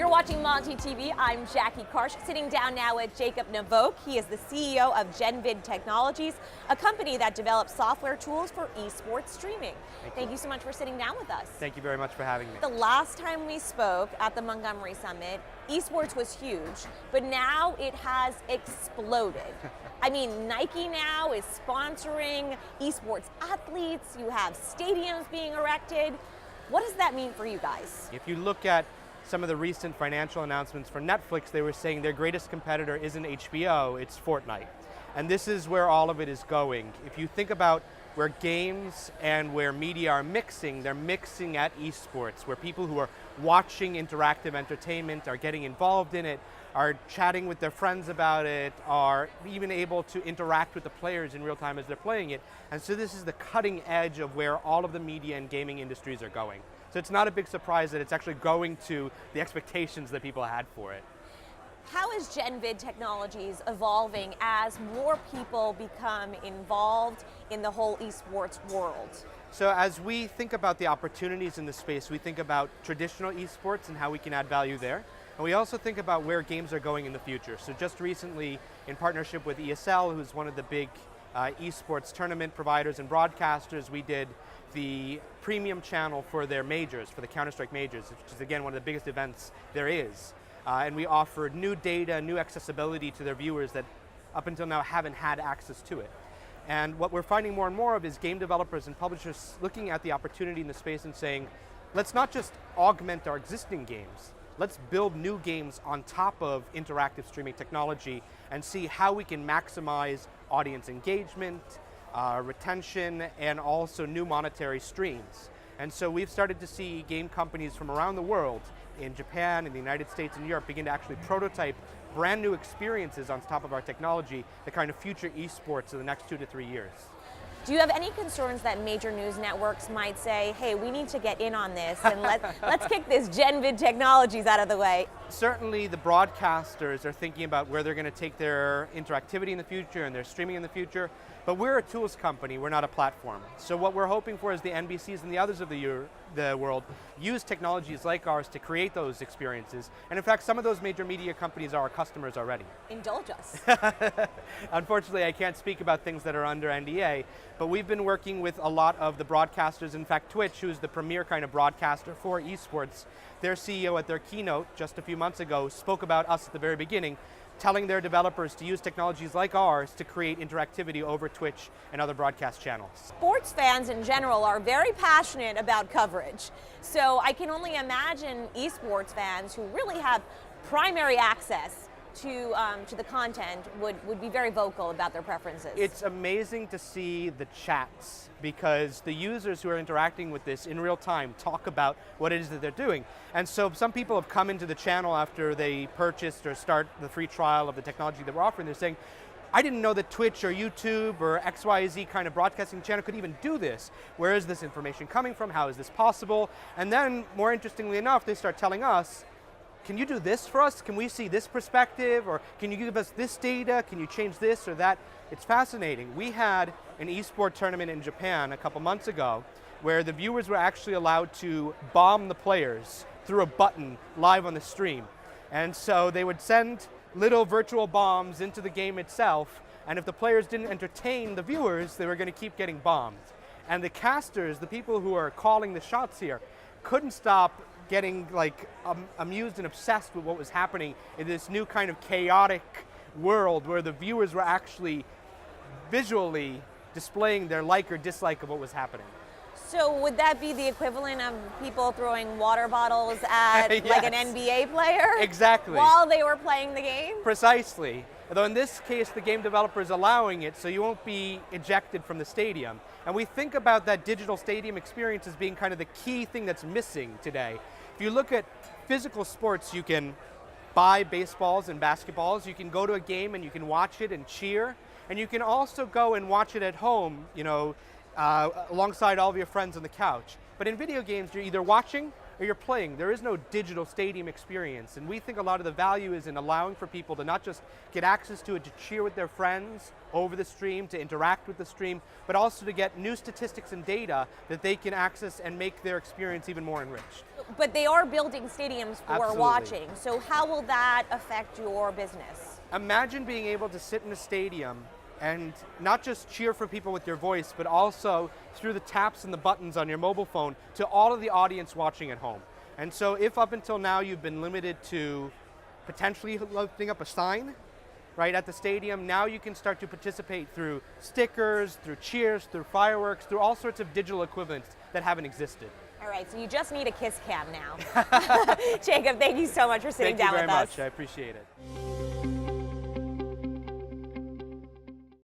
You're watching MontyTV. I'm Jacki Karsh, sitting down now with Navok. He is the CEO of Genvid Technologies, a company that develops software tools for esports streaming. Thank you so much for sitting down with us. Thank you very much for having me. The last time we spoke at the Montgomery Summit, esports was huge, but now it has exploded. I mean, Nike now is sponsoring esports athletes. You have stadiums being erected. What does that mean for you guys? If you look at some of the recent financial announcements for Netflix, they were saying their greatest competitor isn't HBO, it's Fortnite. And this is where all of it is going. If you think about where games and where media are mixing, they're mixing at esports, where people who are watching interactive entertainment are getting involved in it, are chatting with their friends about it, are even able to interact with the players in real time as they're playing it. And so this is the cutting edge of where all of the media and gaming industries are going. So it's not a big surprise that it's actually going to the expectations that people had for it. How is Genvid Technologies evolving as more people become involved in the whole esports world? So as we think about the opportunities in the space, we think about traditional esports and how we can add value there. And we also think about where games are going in the future. So just recently, in partnership with ESL, who's one of the big esports tournament providers and broadcasters, we did the premium channel for their majors, for the Counter-Strike majors, which is again one of the biggest events there is. And we offered new data, new accessibility to their viewers that up until now haven't had access to it. And what we're finding more and more of is game developers and publishers looking at the opportunity in the space and saying, let's not just augment our existing games, let's build new games on top of interactive streaming technology and see how we can maximize audience engagement, retention, and also new monetary streams. And so we've started to see game companies from around the world, in Japan, in the United States, and Europe, begin to actually prototype brand new experiences on top of our technology, the kind of future esports in the next 2 to 3 years. Do you have any concerns that major news networks might say, hey, we need to get in on this and let's kick this Genvid Technologies out of the way? Certainly the broadcasters are thinking about where they're going to take their interactivity in the future and their streaming in the future, but we're a tools company, we're not a platform. So what we're hoping for is the NBCs and the others of the world use technologies like ours to create those experiences. And in fact, some of those major media companies are our customers already. Indulge us. Unfortunately, I can't speak about things that are under NDA, but we've been working with a lot of the broadcasters. In fact, Twitch, who's the premier kind of broadcaster for esports, their CEO at their keynote just a few months ago spoke about us at the very beginning, telling their developers to use technologies like ours to create interactivity over Twitch and other broadcast channels. Sports fans in general are very passionate about coverage. So I can only imagine esports fans who really have primary access to the content would be very vocal about their preferences. It's amazing to see the chats because the users who are interacting with this in real time talk about what it is that they're doing. And so some people have come into the channel after they purchased or start the free trial of the technology that we're offering. They're saying, I didn't know that Twitch or YouTube or XYZ kind of broadcasting channel could even do this. Where is this information coming from? How is this possible? And then, more interestingly enough, they start telling us, can you do this for us? Can we see this perspective? Or can you give us this data? Can you change this or that? It's fascinating. We had an esports tournament in Japan a couple months ago where the viewers were actually allowed to bomb the players through a button live on the stream. And so they would send little virtual bombs into the game itself, and if the players didn't entertain the viewers, they were going to keep getting bombed. And the casters, the people who are calling the shots here, couldn't stop getting amused and obsessed with what was happening in this new kind of chaotic world where the viewers were actually visually displaying their like or dislike of what was happening. So would that be the equivalent of people throwing water bottles at Yes. like an NBA player? Exactly. While they were playing the game? Precisely. Although in this case, the game developer is allowing it, so you won't be ejected from the stadium. And we think about that digital stadium experience as being kind of the key thing that's missing today. If you look at physical sports, you can buy baseballs and basketballs, you can go to a game and you can watch it and cheer, and you can also go and watch it at home, alongside all of your friends on the couch. But in video games, you're either watching or you're playing. There is no digital stadium experience, and we think a lot of the value is in allowing for people to not just get access to it, to cheer with their friends over the stream, to interact with the stream, but also to get new statistics and data that they can access and make their experience even more enriched. But they are building stadiums for Absolutely. watching, so how will that affect your business? Imagine being able to sit in a stadium and not just cheer for people with your voice, but also through the taps and the buttons on your mobile phone to all of the audience watching at home. And so if up until now you've been limited to potentially lifting up a sign, right, at the stadium, now you can start to participate through stickers, through cheers, through fireworks, through all sorts of digital equivalents that haven't existed. All right, so you just need a kiss cam now. Jacob, thank you so much for sitting down with us. Thank you very much, I appreciate it.